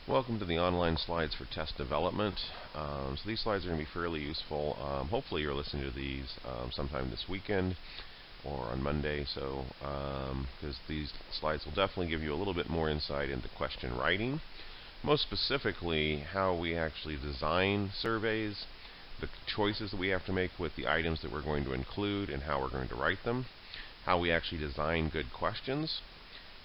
Welcome to the online slides for test development. So these slides are going to be fairly useful. Hopefully you're listening to these sometime this weekend or on Monday, because these slides will definitely give you a little bit more insight into question writing. Most specifically, how we actually design surveys, the choices that we have to make with the items that we're going to include and how we're going to write them, how we actually design good questions,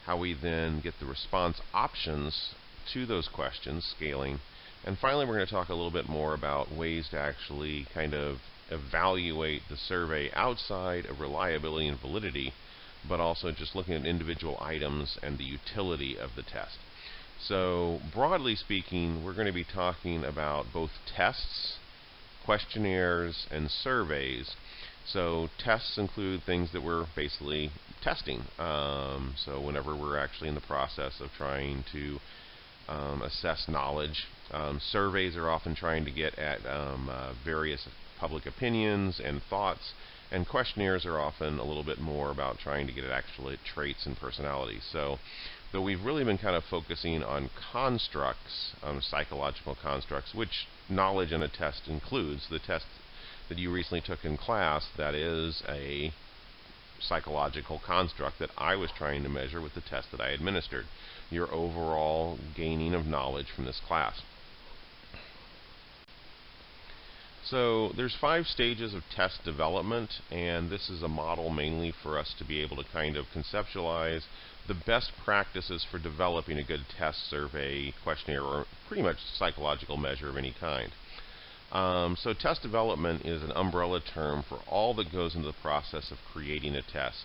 how we then get the response options to those questions, scaling, and finally we're going to talk a little bit more about ways to actually kind of evaluate the survey outside of reliability and validity, but also just looking at individual items and the utility of the test. So broadly speaking, we're going to be talking about both tests, questionnaires, and surveys. So tests include things that we're basically testing. So whenever we're actually in the process of trying to assess knowledge, surveys are often trying to get at various public opinions and thoughts, and questionnaires are often a little bit more about trying to get at actual traits and personalities. So though we've really been kind of focusing on constructs, psychological constructs, which knowledge in a test includes. The test that you recently took in class, that is a psychological construct that I was trying to measure with the test that I administered, your overall gaining of knowledge from this class. So there's 5 stages of test development, and this is a model mainly for us to be able to kind of conceptualize the best practices for developing a good test, survey, questionnaire, or pretty much psychological measure of any kind. So test development is an umbrella term for all that goes into the process of creating a test.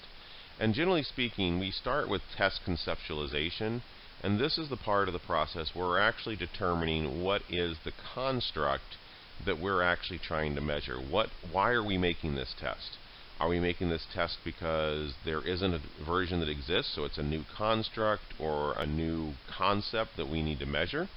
And generally speaking, we start with test conceptualization, and this is the part of the process where we're actually determining what is the construct that we're actually trying to measure. Why are we making this test? Are we making this test because there isn't a version that exists, so it's a new construct or a new concept that we need to measure?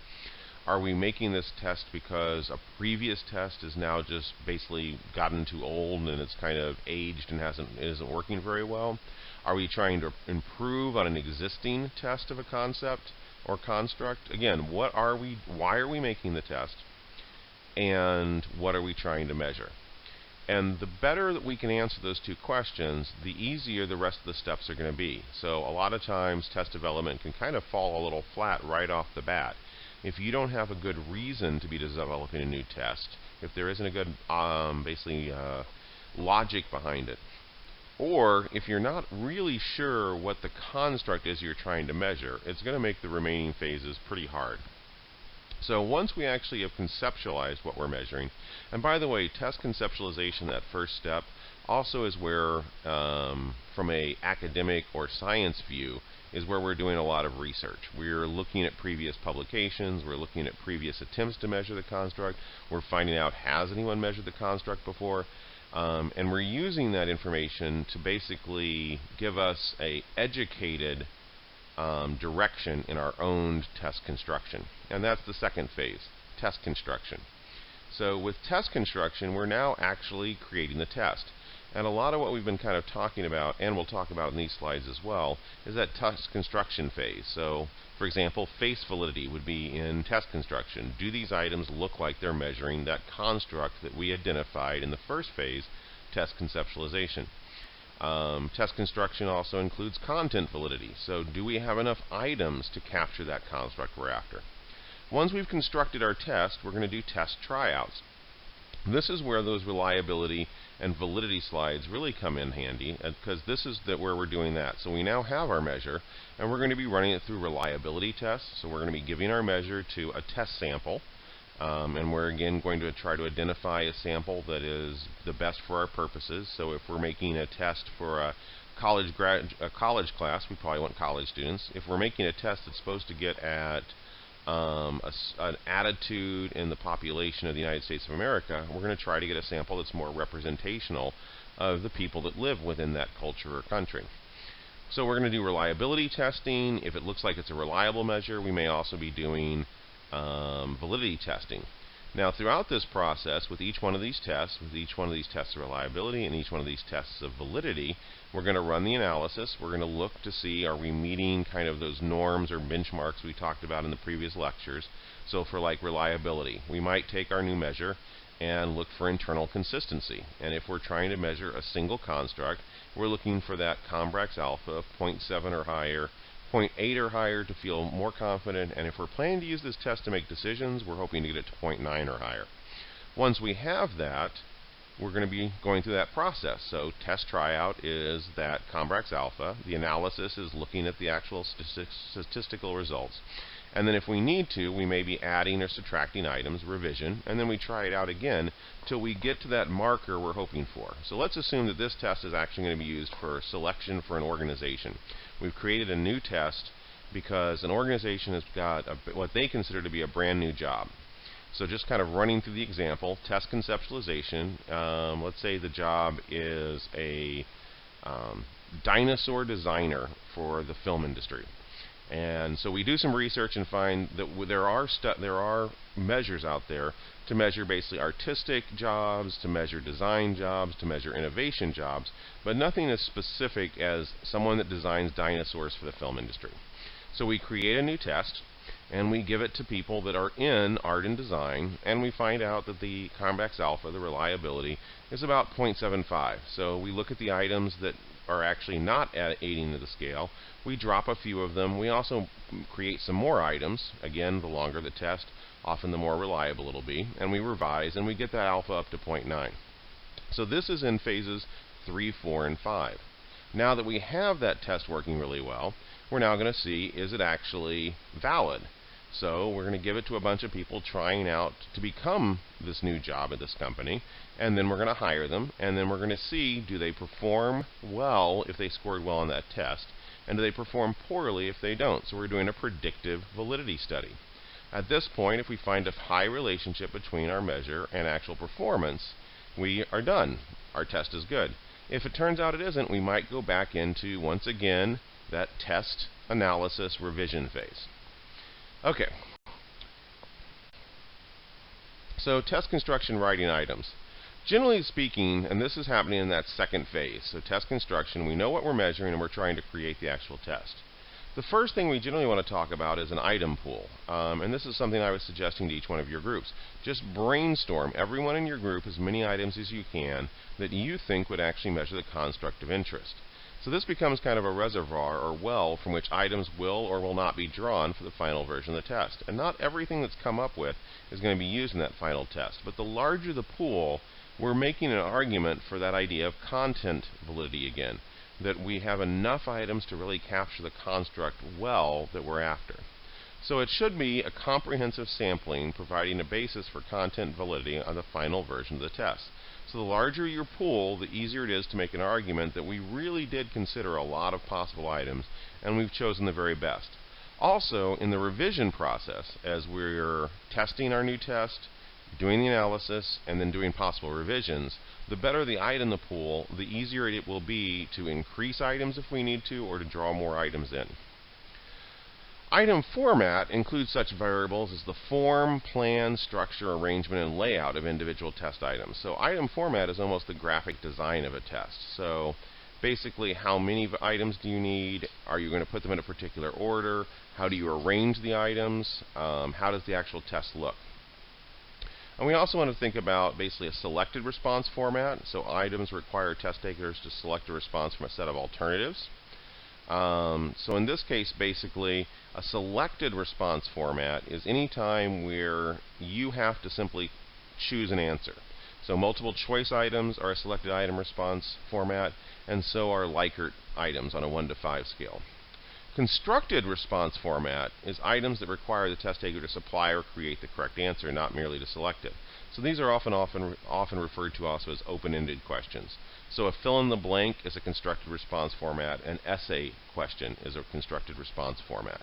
Are we making this test because a previous test is now just basically gotten too old and it's kind of aged and isn't working very well? Are we trying to improve on an existing test of a concept or construct? Again, why are we making the test? And what are we trying to measure? And the better that we can answer those 2 questions, the easier the rest of the steps are going to be. So a lot of times test development can kind of fall a little flat right off the bat. If you don't have a good reason to be developing a new test, if there isn't a good logic behind it, or if you're not really sure what the construct is you're trying to measure, it's going to make the remaining phases pretty hard. So once we actually have conceptualized what we're measuring, and by the way, test conceptualization, that first step, also is where, from a academic or science view, is where we're doing a lot of research. We're looking at previous publications, we're looking at previous attempts to measure the construct, we're finding out, has anyone measured the construct before? And we're using that information to basically give us a educated direction in our own test construction. And that's the second phase, test construction. So with test construction, we're now actually creating the test. And a lot of what we've been kind of talking about, and we'll talk about in these slides as well, is that test construction phase. So, for example, face validity would be in test construction. Do these items look like they're measuring that construct that we identified in the first phase, test conceptualization? Test construction also includes content validity. So do we have enough items to capture that construct we're after? Once we've constructed our test, we're going to do test tryouts. This is where those reliability and validity slides really come in handy, because this is where we're doing that. So we now have our measure, and we're going to be running it through reliability tests. So we're going to be giving our measure to a test sample, and we're again going to try to identify a sample that is the best for our purposes. So if we're making a test for a college class, we probably want college students. If we're making a test that's supposed to get at an attitude in the population of the United States of America, we're going to try to get a sample that's more representational of the people that live within that culture or country. So we're going to do reliability testing. If it looks like it's a reliable measure, we may also be doing validity testing. Now, throughout this process, with each one of these tests, of reliability and each one of these tests of validity, we're going to run the analysis. We're going to look to see, are we meeting kind of those norms or benchmarks we talked about in the previous lectures. So for like reliability, we might take our new measure and look for internal consistency. And if we're trying to measure a single construct, we're looking for that Combrax alpha of 0.7 or higher, 0.8 or higher to feel more confident. And if we're planning to use this test to make decisions, we're hoping to get it to 0.9 or higher. Once we have that, we're going to be going through that process. So test tryout is that Combrax alpha. The analysis is looking at the actual statistical results. And then if we need to, we may be adding or subtracting items, revision, and then we try it out again till we get to that marker we're hoping for. So let's assume that this test is actually going to be used for selection for an organization. We've created a new test because an organization has got what they consider to be a brand new job. So just kind of running through the example, test conceptualization. Let's say the job is a dinosaur designer for the film industry. And so we do some research and find that there are measures out there to measure basically artistic jobs, to measure design jobs, to measure innovation jobs, but nothing as specific as someone that designs dinosaurs for the film industry. So we create a new test, and we give it to people that are in art and design, and we find out that the Combrax alpha, the reliability, is about 0.75. So we look at the items that are actually not aiding to the scale. We drop a few of them. We also create some more items. Again, the longer the test, often the more reliable it'll be. And we revise, and we get that alpha up to 0.9. So this is in phases 3, 4, and 5. Now that we have that test working really well, we're now going to see, is it actually valid? So we're going to give it to a bunch of people trying out to become this new job at this company, and then we're going to hire them, and then we're going to see, do they perform well if they scored well on that test, and do they perform poorly if they don't? So we're doing a predictive validity study. At this point, if we find a high relationship between our measure and actual performance, we are done. Our test is good. If it turns out it isn't, we might go back into, once again, that test analysis revision phase. Okay. So test construction, writing items. Generally speaking, and this is happening in that second phase, so test construction, we know what we're measuring and we're trying to create the actual test. The first thing we generally want to talk about is an item pool. And this is something I was suggesting to each one of your groups. Just brainstorm, everyone in your group, as many items as you can that you think would actually measure the construct of interest. So this becomes kind of a reservoir or well from which items will or will not be drawn for the final version of the test. And not everything that's come up with is going to be used in that final test. But the larger the pool, we're making an argument for that idea of content validity again, that we have enough items to really capture the construct well that we're after. So it should be a comprehensive sampling providing a basis for content validity on the final version of the test. So the larger your pool, the easier it is to make an argument that we really did consider a lot of possible items and we've chosen the very best. Also, in the revision process, as we're testing our new test, doing the analysis, and then doing possible revisions, the better the item in the pool, the easier it will be to increase items if we need to or to draw more items in. Item format includes such variables as the form, plan, structure, arrangement, and layout of individual test items. So item format is almost the graphic design of a test. So basically, how many items do you need? Are you going to put them in a particular order? How do you arrange the items? How does the actual test look? And we also want to think about basically a selected response format. So items require test takers to select a response from a set of alternatives. So in this case, basically, a selected response format is any time where you have to simply choose an answer. So multiple choice items are a selected item response format, and so are Likert items on a 1 to 5 scale. Constructed response format is items that require the test taker to supply or create the correct answer, not merely to select it. So these are often referred to also as open-ended questions. So a fill-in-the-blank is a constructed response format. An essay question is a constructed response format.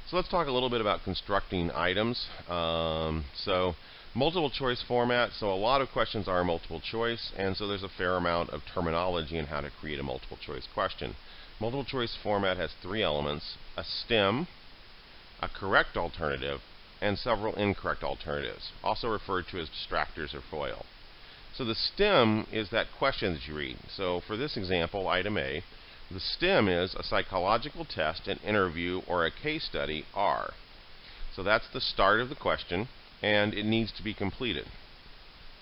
So let's talk a little bit about constructing items. So multiple choice format. So a lot of questions are multiple choice, and so there's a fair amount of terminology in how to create a multiple choice question. Multiple choice format has 3 elements: a stem, a correct alternative, and several incorrect alternatives, also referred to as distractors or FOIL. So the STEM is that question that you read. So for this example, item A, the STEM is a psychological test, an interview, or a case study are. So that's the start of the question, and it needs to be completed.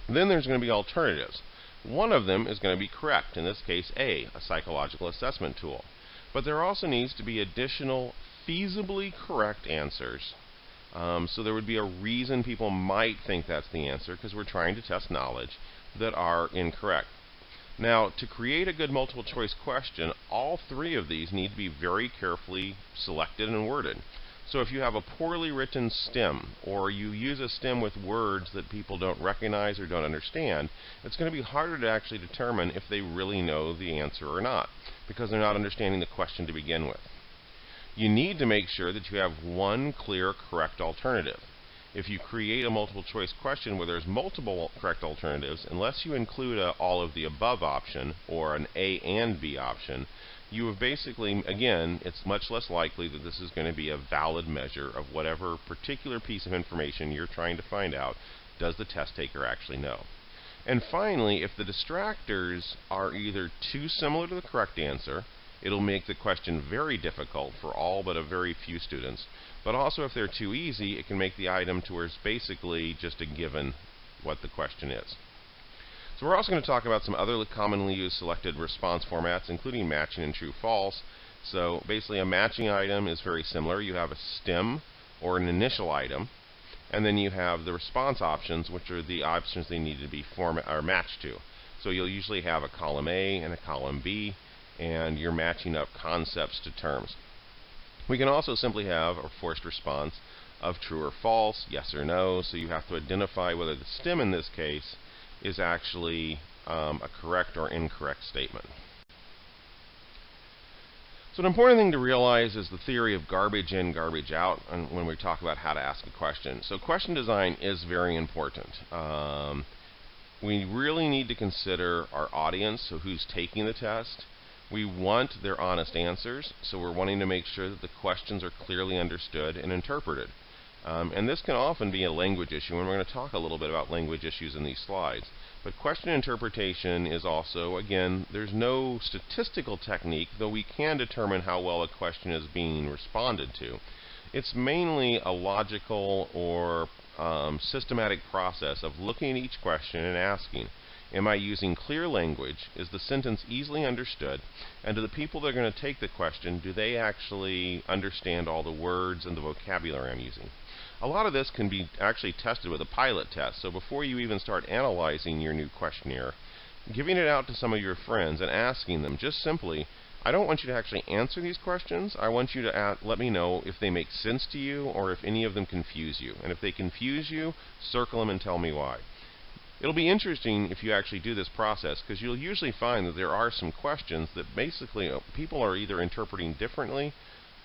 Then there's going to be alternatives. One of them is going to be correct, in this case A, a psychological assessment tool. But there also needs to be additional feasibly correct answers. So there would be a reason people might think that's the answer, because we're trying to test knowledge, that are incorrect. Now, to create a good multiple choice question, all three of these need to be very carefully selected and worded. So if you have a poorly written STEM, or you use a STEM with words that people don't recognize or don't understand, it's going to be harder to actually determine if they really know the answer or not, because they're not understanding the question to begin with. You need to make sure that you have one clear correct alternative. If you create a multiple choice question where there's multiple correct alternatives, unless you include a all of the above option or an A and B option, you have basically, again, it's much less likely that this is going to be a valid measure of whatever particular piece of information you're trying to find out does the test taker actually know. And finally, if the distractors are either too similar to the correct answer, it'll make the question very difficult for all but a very few students. But also, if they're too easy, it can make the item to where it's basically just a given what the question is. So we're also going to talk about some other commonly used selected response formats, including matching and true-false. So basically, a matching item is very similar. You have a STEM, or an initial item, and then you have the response options, which are the options they need to be matched to. So you'll usually have a column A and a column B, and you're matching up concepts to terms. We can also simply have a forced response of true or false, yes or no, so you have to identify whether the STEM in this case is actually a correct or incorrect statement. So an important thing to realize is the theory of garbage in, garbage out when we talk about how to ask a question. So question design is very important. We really need to consider our audience, so who's taking the test. We want their honest answers, so we're wanting to make sure that the questions are clearly understood and interpreted. And this can often be a language issue, and we're going to talk a little bit about language issues in these slides. But question interpretation is also, again, there's no statistical technique, though we can determine how well a question is being responded to. It's mainly a logical or systematic process of looking at each question and asking, am I using clear language? Is the sentence easily understood? And to the people that are going to take the question, do they actually understand all the words and the vocabulary I'm using? A lot of this can be actually tested with a pilot test. So before you even start analyzing your new questionnaire, giving it out to some of your friends and asking them just simply, I don't want you to actually answer these questions. I want you to let me know if they make sense to you or if any of them confuse you. And if they confuse you, circle them and tell me why. It'll be interesting if you actually do this process, because you'll usually find that there are some questions that basically people are either interpreting differently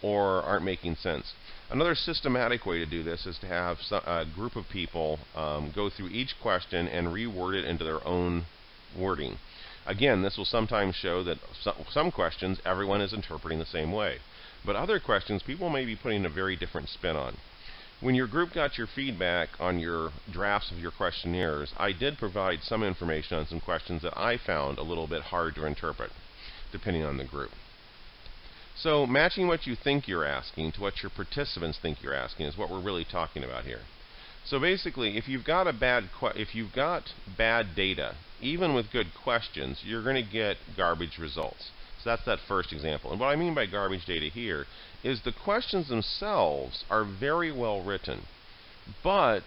or aren't making sense. Another systematic way to do this is to have a group of people go through each question and reword it into their own wording. Again, this will sometimes show that some questions everyone is interpreting the same way, but other questions people may be putting a very different spin on. When your group got your feedback on your drafts of your questionnaires, I did provide some information on some questions that I found a little bit hard to interpret, depending on the group. So matching what you think you're asking to what your participants think you're asking is what we're really talking about here. So basically, if you've got bad data, even with good questions, you're going to get garbage results. So that's that first example. And what I mean by garbage data here is the questions themselves are very well written, but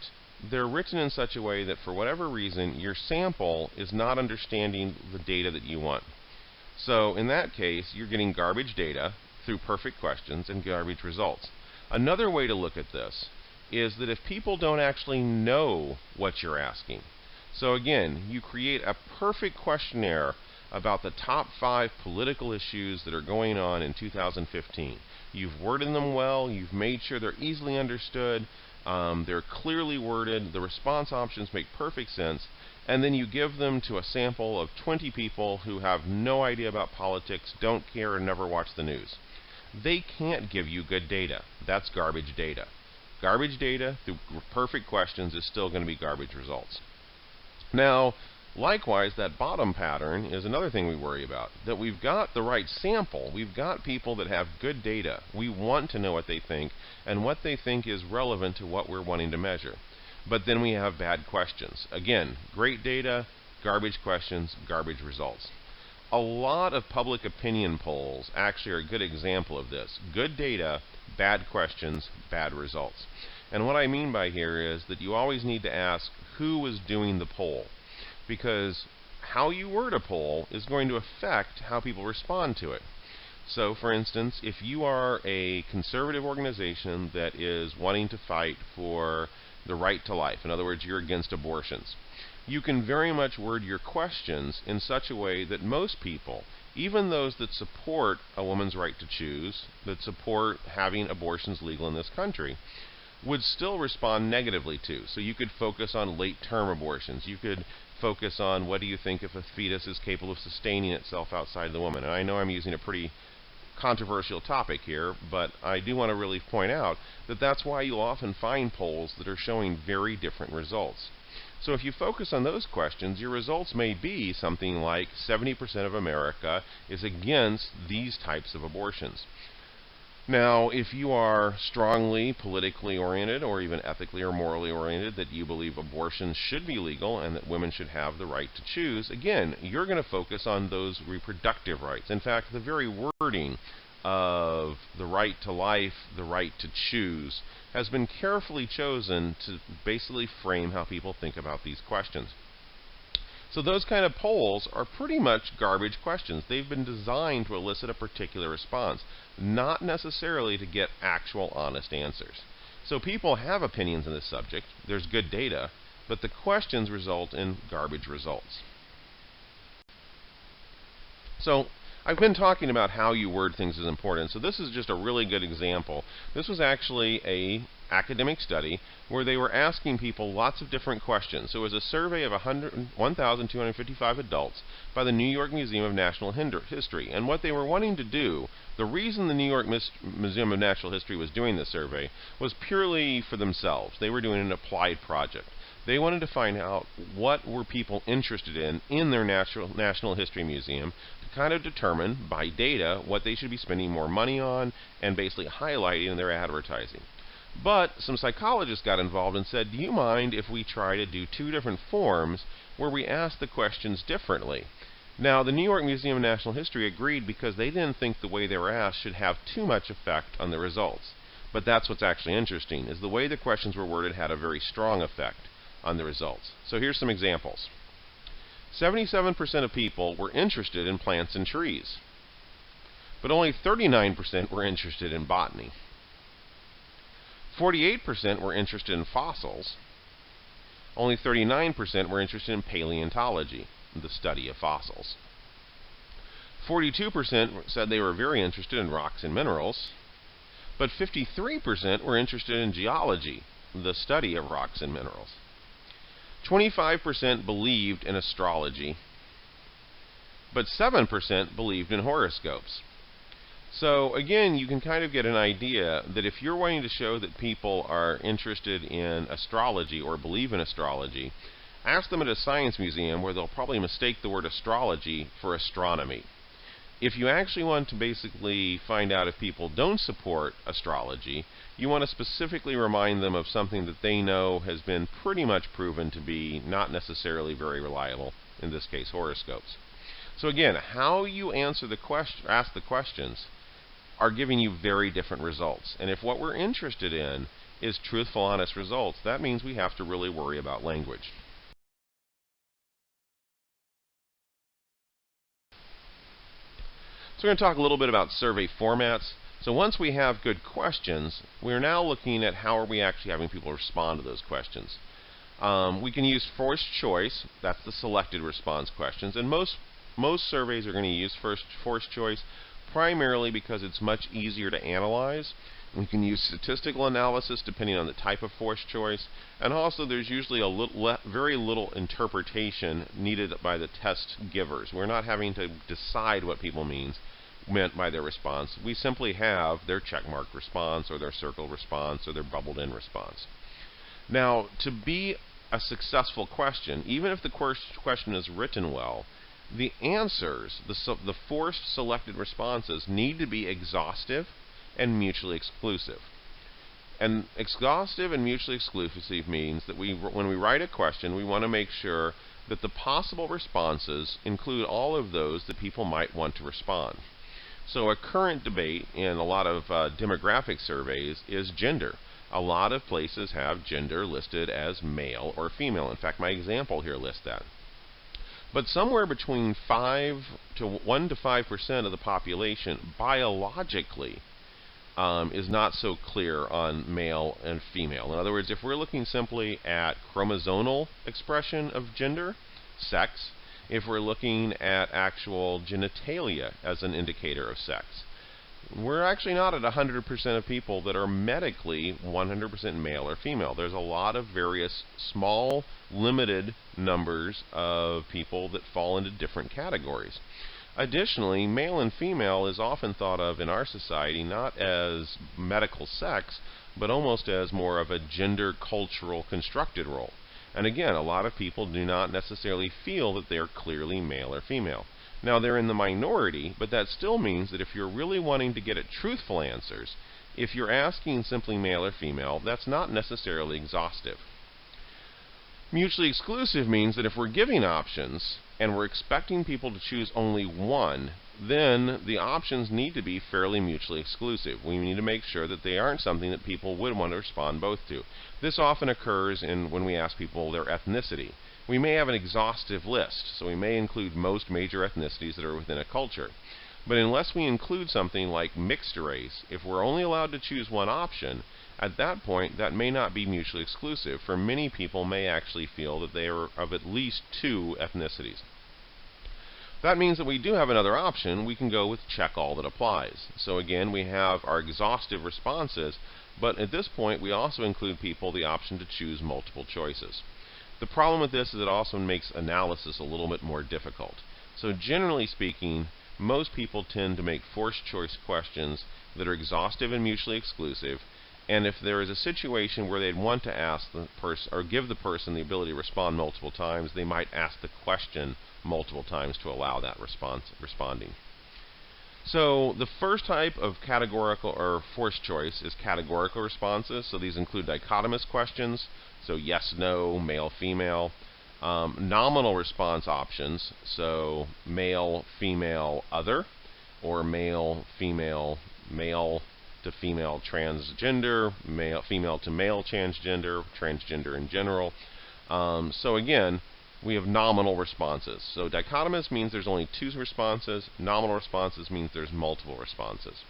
they're written in such a way that for whatever reason your sample is not understanding the data that you want. So in that case, you're getting garbage data through perfect questions and garbage results. Another way to look at this is that if people don't actually know what you're asking, so again, you create a perfect questionnaire about the top 5 political issues that are going on in 2015. You've worded them well, you've made sure they're easily understood, they're clearly worded, the response options make perfect sense, and then you give them to a sample of 20 people who have no idea about politics, don't care, and never watch the news. They can't give you good data. That's garbage data. Garbage data through perfect questions is still going to be garbage results. Now, likewise, that bottom pattern is another thing we worry about, that we've got the right sample. We've got people that have good data. We want to know what they think, and what they think is relevant to what we're wanting to measure. But then we have bad questions. Again, great data, garbage questions, garbage results. A lot of public opinion polls actually are a good example of this. Good data, bad questions, bad results. And what I mean by here is that you always need to ask who was doing the poll, because how you word a poll is going to affect how people respond to it. So, for instance, if you are a conservative organization that is wanting to fight for the right to life, in other words, you're against abortions, you can very much word your questions in such a way that most people, even those that support a woman's right to choose, that support having abortions legal in this country, would still respond negatively to. So you could focus on late-term abortions. You could focus on what do you think if a fetus is capable of sustaining itself outside the woman. And I know I'm using a pretty controversial topic here, but I do want to really point out that that's why you'll often find polls that are showing very different results. So if you focus on those questions, your results may be something like 70% of America is against these types of abortions. Now, if you are strongly politically oriented or even ethically or morally oriented, that you believe abortion should be legal and that women should have the right to choose, again, you're going to focus on those reproductive rights. In fact, the very wording of the right to life, the right to choose, has been carefully chosen to basically frame how people think about these questions. So those kind of polls are pretty much garbage questions. They've been designed to elicit a particular response, not necessarily to get actual honest answers. So people have opinions on this subject. There's good data, but the questions result in garbage results. So I've been talking about how you word things is important. So this is just a really good example. This was actually an academic study where they were asking people lots of different questions. So it was a survey of 1,255 adults by the New York Museum of Natural History. And what they were wanting to do, the reason the New York Museum of Natural History was doing this survey was purely for themselves. They were doing an applied project. They wanted to find out what were people interested in their National History Museum to kind of determine by data what they should be spending more money on and basically highlighting in their advertising. But some psychologists got involved and said, do you mind if we try to do two different forms where we ask the questions differently? Now, the New York Museum of Natural History agreed because they didn't think the way they were asked should have too much effect on the results. But that's what's actually interesting, is the way the questions were worded had a very strong effect on the results. So here's some examples. 77% of people were interested in plants and trees, but only 39% were interested in botany. 48% were interested in fossils. Only 39% were interested in paleontology, the study of fossils. 42% said they were very interested in rocks and minerals, but 53% were interested in geology, the study of rocks and minerals. 25% believed in astrology, but 7% believed in horoscopes. So again, you can kind of get an idea that if you're wanting to show that people are interested in astrology or believe in astrology, ask them at a science museum where they'll probably mistake the word astrology for astronomy. If you actually want to basically find out if people don't support astrology, you want to specifically remind them of something that they know has been pretty much proven to be not necessarily very reliable, in this case horoscopes. So again, how you answer the ask the questions are giving you very different results. And if what we're interested in is truthful, honest results, that means we have to really worry about language. So we're going to talk a little bit about survey formats. So once we have good questions, we're now looking at how are we actually having people respond to those questions. We can use forced choice. That's the selected response questions. And most surveys are going to use forced choice primarily because it's much easier to analyze. We can use statistical analysis depending on the type of forced choice. And also there's usually very little interpretation needed by the test givers. We're not having to decide what people mean. meant by their response. We simply have their checkmark response or their circle response or their bubbled in response. Now, to be a successful question, even if the question is written well, the answers, the forced selected responses, need to be exhaustive and mutually exclusive. And exhaustive and mutually exclusive means that when we write a question, we want to make sure that the possible responses include all of those that people might want to respond. So a current debate in a lot of demographic surveys is gender. A lot of places have gender listed as male or female. In fact, my example here lists that. But somewhere between 1 to 5% of the population biologically is not so clear on male and female. In other words, if we're looking simply at chromosomal expression of gender, sex, if we're looking at actual genitalia as an indicator of sex, we're actually not at 100% of people that are medically 100% male or female. There's a lot of various small, limited numbers of people that fall into different categories. Additionally, male and female is often thought of in our society not as medical sex, but almost as more of a gender cultural constructed role. And again, a lot of people do not necessarily feel that they are clearly male or female. Now, they're in the minority, but that still means that if you're really wanting to get at truthful answers, if you're asking simply male or female, that's not necessarily exhaustive. Mutually exclusive means that if we're giving options and we're expecting people to choose only one, then the options need to be fairly mutually exclusive. We need to make sure that they aren't something that people would want to respond both to. This often occurs when we ask people their ethnicity. We may have an exhaustive list, so we may include most major ethnicities that are within a culture. But unless we include something like mixed race, if we're only allowed to choose one option, at that point that may not be mutually exclusive, for many people may actually feel that they are of at least two ethnicities. That means that we do have another option. We can go with check all that applies. So again, we have our exhaustive responses, but at this point we also include people the option to choose multiple choices. The problem with this is it also makes analysis a little bit more difficult. So generally speaking, most people tend to make forced choice questions that are exhaustive and mutually exclusive, and if there is a situation where they'd want to ask the person or give the person the ability to respond multiple times, they might ask the question multiple times to allow that responding. So the first type of categorical or forced choice is categorical responses. So these include dichotomous questions, so yes, no, male, female. Nominal response options, so male, female, other, or male, female, male to female transgender, male, female to male transgender, transgender in general. So again, we have nominal responses. So dichotomous means there's only two responses. Nominal responses means there's multiple responses.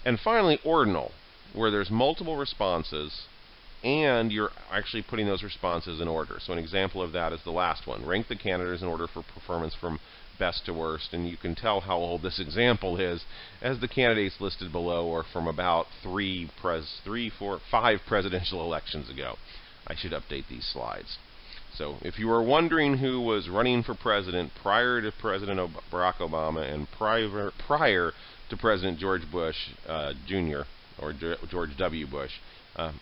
And finally, ordinal, where there's multiple responses and you're actually putting those responses in order. So an example of that is the last one. Rank the candidates in order for performance from best to worst. And you can tell how old this example is, as the candidates listed below are from about 5 presidential elections ago. I should update these slides. So if you were wondering who was running for president prior to President Barack Obama and prior to President George Bush Jr. or George W. Bush,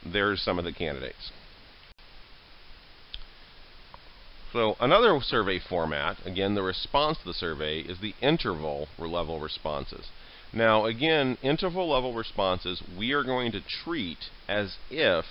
there's some of the candidates. So another survey format, again, the response to the survey, is the interval level responses. Now, again, interval level responses we are going to treat as if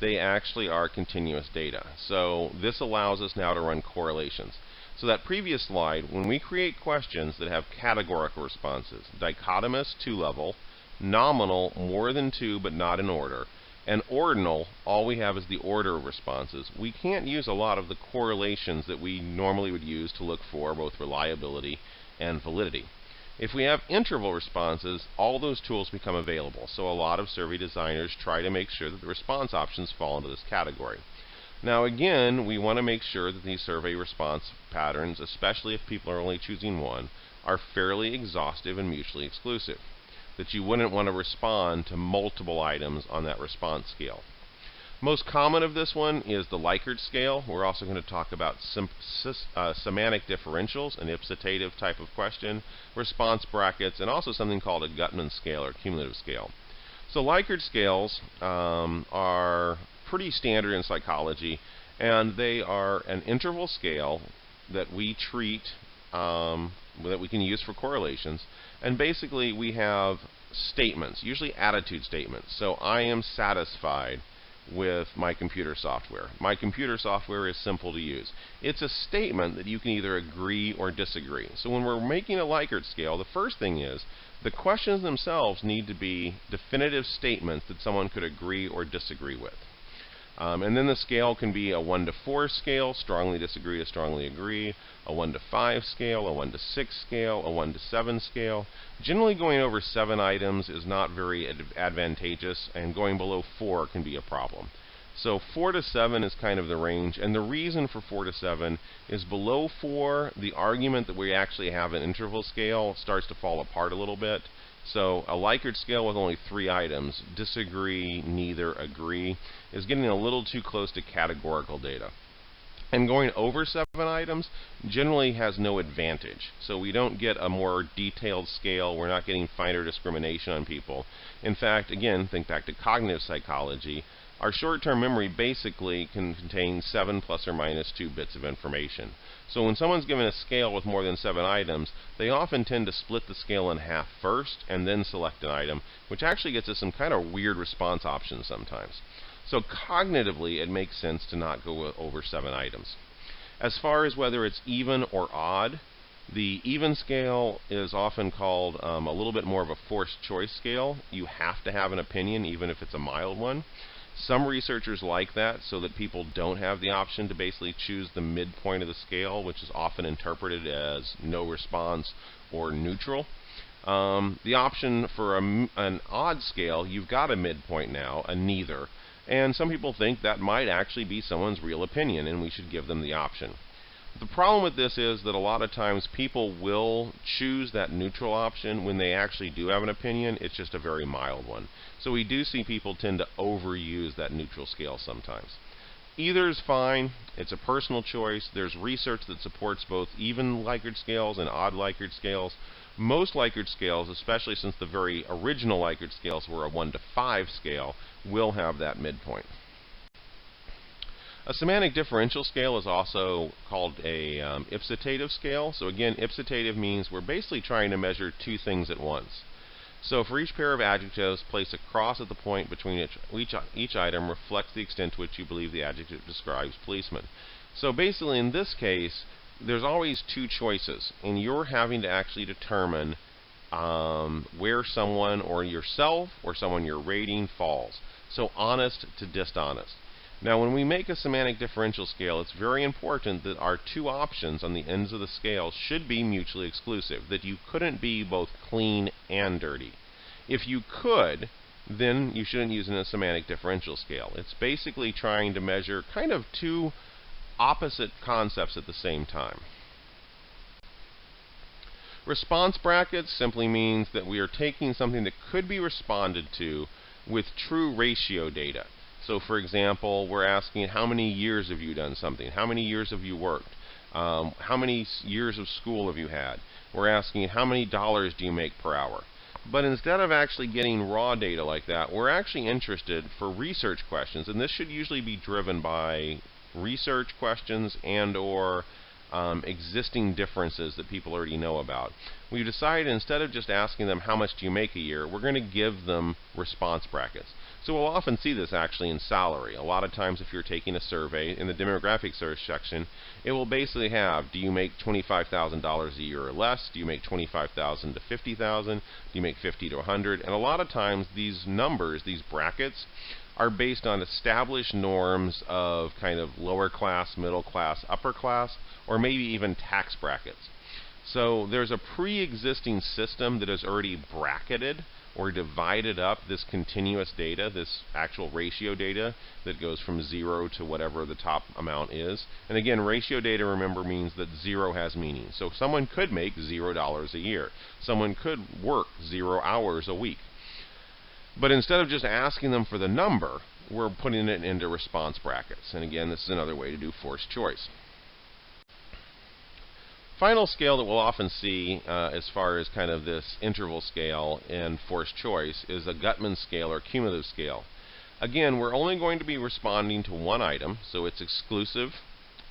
they actually are continuous data. So this allows us now to run correlations. So that previous slide, when we create questions that have categorical responses, dichotomous 2-level, nominal more than 2 but not in order, and ordinal, all we have is the order of responses. We can't use a lot of the correlations that we normally would use to look for both reliability and validity. If we have interval responses, all those tools become available. So a lot of survey designers try to make sure that the response options fall into this category. Now again, we want to make sure that these survey response patterns, especially if people are only choosing one, are fairly exhaustive and mutually exclusive, that you wouldn't want to respond to multiple items on that response scale. Most common of this one is the Likert scale. We're also going to talk about semantic differentials, an ipsitative type of question, response brackets, and also something called a Gutman scale or cumulative scale. So Likert scales are pretty standard in psychology, and they are an interval scale that we treat, that we can use for correlations. And basically we have statements, usually attitude statements. So I am satisfied with my computer software. My computer software is simple to use. It's a statement that you can either agree or disagree. So when we're making a Likert scale, the first thing is the questions themselves need to be definitive statements that someone could agree or disagree with. And then the scale can be a 1 to 4 scale, strongly disagree to strongly agree, a 1 to 5 scale, a 1 to 6 scale, a 1 to 7 scale. Generally going over 7 items is not very advantageous, and going below 4 can be a problem. So 4 to 7 is kind of the range, and the reason for 4 to 7 is below 4, the argument that we actually have an interval scale starts to fall apart a little bit. So a Likert scale with only 3 items, disagree, neither, agree, is getting a little too close to categorical data. And going over 7 items generally has no advantage. So we don't get a more detailed scale. We're not getting finer discrimination on people. In fact, again, think back to cognitive psychology. Our short-term memory basically can contain 7 plus or minus 2 bits of information. So when someone's given a scale with more than 7 items, they often tend to split the scale in half first and then select an item, which actually gets us some kind of weird response options sometimes. So cognitively, it makes sense to not go over 7 items. As far as whether it's even or odd, the even scale is often called a little bit more of a forced choice scale. You have to have an opinion, even if it's a mild one. Some researchers like that so that people don't have the option to basically choose the midpoint of the scale, which is often interpreted as no response or neutral. The option for an odd scale, you've got a midpoint now, a neither. And some people think that might actually be someone's real opinion, and we should give them the option. The problem with this is that a lot of times people will choose that neutral option when they actually do have an opinion. It's just a very mild one. So we do see people tend to overuse that neutral scale sometimes. Either is fine. It's a personal choice. There's research that supports both even Likert scales and odd Likert scales. Most Likert scales, especially since the very original Likert scales were a 1 to 5 scale, will have that midpoint. A semantic differential scale is also called a ipsitative scale. So again, ipsitative means we're basically trying to measure 2 things at once. So for each pair of adjectives, place a cross at the point between each item reflects the extent to which you believe the adjective describes policeman. So basically in this case, there's always 2 choices, and you're having to actually determine where someone or yourself or someone you're rating falls. So honest to dishonest. Now when we make a semantic differential scale, it's very important that our 2 options on the ends of the scale should be mutually exclusive, that you couldn't be both clean and dirty. If you could, then you shouldn't use a semantic differential scale. It's basically trying to measure kind of 2 opposite concepts at the same time. Response brackets simply means that we are taking something that could be responded to with true ratio data. So for example, we're asking how many years have you done something? How many years have you worked? How many years of school have you had? We're asking how many dollars do you make per hour? But instead of actually getting raw data like that, we're actually interested for research questions, and this should usually be driven by research questions and or existing differences that people already know about. We've decided instead of just asking them how much do you make a year, we're going to give them response brackets. So we'll often see this actually in salary. A lot of times if you're taking a survey in the demographic search section, it will basically have, do you make $25,000 a year or less? Do you make $25,000 to $50,000? Do you make $50,000 to $100,000? And a lot of times these numbers, these brackets, are based on established norms of kind of lower class, middle class, upper class, or maybe even tax brackets. So there's a pre-existing system that has already bracketed or divided up this continuous data, this actual ratio data that goes from 0 to whatever the top amount is. And again, ratio data, remember, means that 0 has meaning. So someone could make $0 a year. Someone could work 0 hours a week. But instead of just asking them for the number, we're putting it into response brackets. And again, this is another way to do forced choice. Final scale that we'll often see as far as kind of this interval scale in forced choice is a Gutmann scale or cumulative scale. Again, we're only going to be responding to one item, so it's exclusive.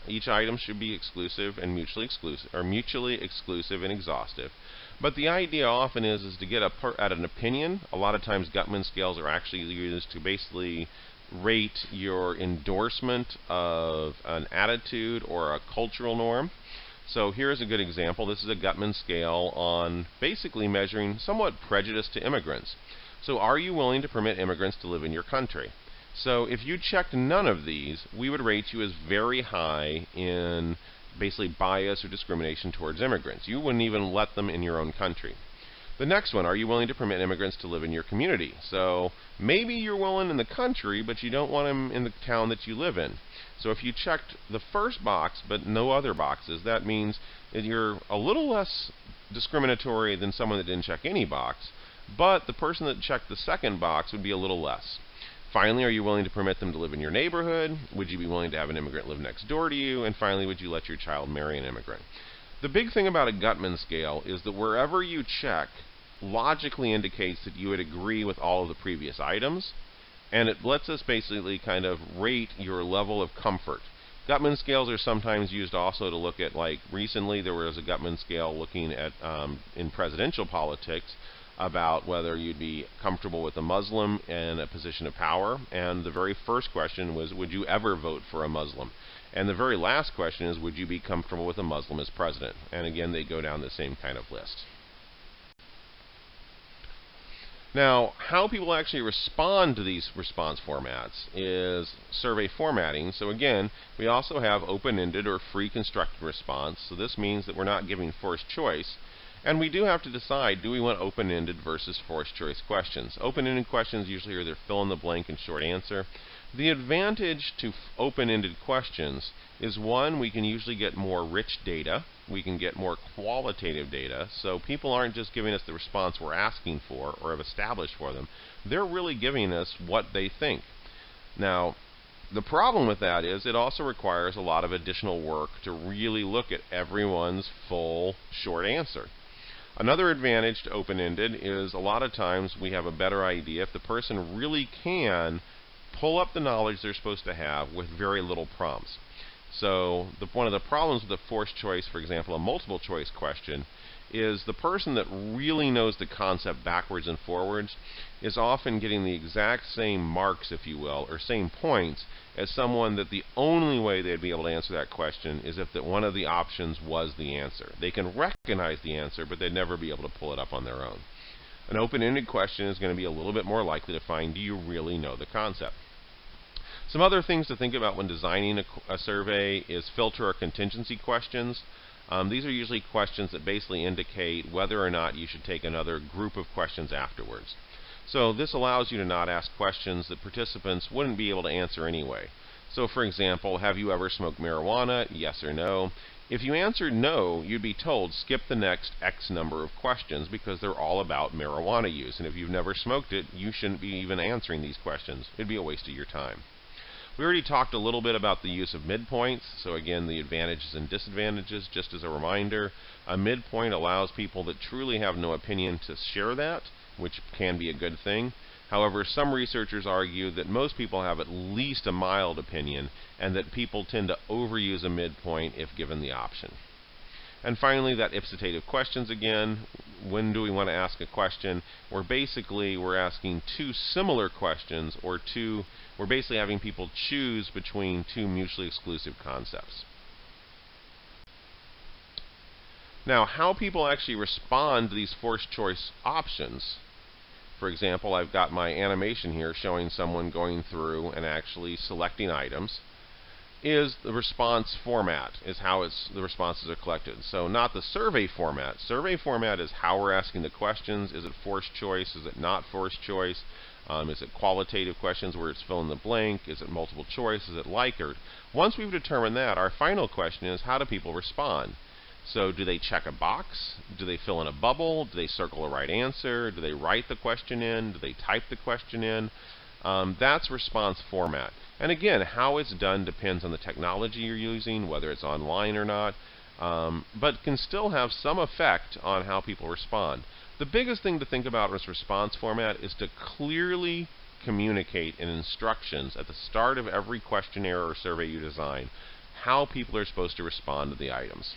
Each item should be exclusive and mutually exclusive and exhaustive. But the idea often is to get at an opinion. A lot of times Gutmann scales are actually used to basically rate your endorsement of an attitude or a cultural norm. So here's a good example. This is a Gutmann scale on basically measuring somewhat prejudice to immigrants. So are you willing to permit immigrants to live in your country? So if you checked none of these, we would rate you as very high in basically bias or discrimination towards immigrants. You wouldn't even let them in your own country. The next one, are you willing to permit immigrants to live in your community? So maybe you're willing in the country, but you don't want them in the town that you live in. So if you checked the first box but no other boxes, that means that you're a little less discriminatory than someone that didn't check any box, but the person that checked the second box would be a little less. Finally, are you willing to permit them to live in your neighborhood? Would you be willing to have an immigrant live next door to you? And finally, would you let your child marry an immigrant? The big thing about a Gutmann scale is that wherever you check logically indicates that you would agree with all of the previous items, and it lets us basically kind of rate your level of comfort. Gutmann scales are sometimes used also to look at, like recently there was a Gutmann scale looking at in presidential politics about whether you'd be comfortable with a Muslim in a position of power. And the very first question was, would you ever vote for a Muslim? And the very last question is, would you be comfortable with a Muslim as president? And again, they go down the same kind of list. Now, how people actually respond to these response formats is survey formatting. So again, we also have open-ended or free constructed response. So this means that we're not giving forced choice. And we do have to decide, do we want open-ended versus forced choice questions? Open-ended questions usually are either fill in the blank and short answer. The advantage to open-ended questions is, one, we can usually get more rich data. We can get more qualitative data. So people aren't just giving us the response we're asking for or have established for them. They're really giving us what they think. Now, the problem with that is it also requires a lot of additional work to really look at everyone's full short answer. Another advantage to open-ended is a lot of times we have a better idea if the person really can pull up the knowledge they're supposed to have with very little prompts. So one of the problems with a forced choice, for example, a multiple choice question, is the person that really knows the concept backwards and forwards is often getting the exact same marks, if you will, or same points as someone that the only way they'd be able to answer that question is if that one of the options was the answer. They can recognize the answer, but they'd never be able to pull it up on their own. An open-ended question is going to be a little bit more likely to find, do you really know the concept? Some other things to think about when designing a survey is filter or contingency questions. These are usually questions that basically indicate whether or not you should take another group of questions afterwards. So this allows you to not ask questions that participants wouldn't be able to answer anyway. So for example, have you ever smoked marijuana? Yes or no. If you answered no, you'd be told skip the next X number of questions because they're all about marijuana use. And if you've never smoked it, you shouldn't be even answering these questions. It'd be a waste of your time. We already talked a little bit about the use of midpoints. So again, the advantages and disadvantages. Just as a reminder, a midpoint allows people that truly have no opinion to share that, which can be a good thing. However, some researchers argue that most people have at least a mild opinion and that people tend to overuse a midpoint if given the option. And finally, that ipsotative questions again. When do we want to ask a question? We're asking two similar questions, or we're basically having people choose between two mutually exclusive concepts. Now, how people actually respond to these forced choice options. For example, I've got my animation here showing someone going through and actually selecting items. Is the response format, is how the responses are collected. So not the survey format. Survey format is how we're asking the questions. Is it forced choice? Is it not forced choice? Is it qualitative questions where it's fill in the blank? Is it multiple choice? Is it Likert? Once we've determined that, our final question is, how do people respond? So do they check a box? Do they fill in a bubble? Do they circle a right answer? Do they write the question in? Do they type the question in? That's response format. And again, how it's done depends on the technology you're using, whether it's online or not, but can still have some effect on how people respond. The biggest thing to think about with response format is to clearly communicate in instructions at the start of every questionnaire or survey you design how people are supposed to respond to the items.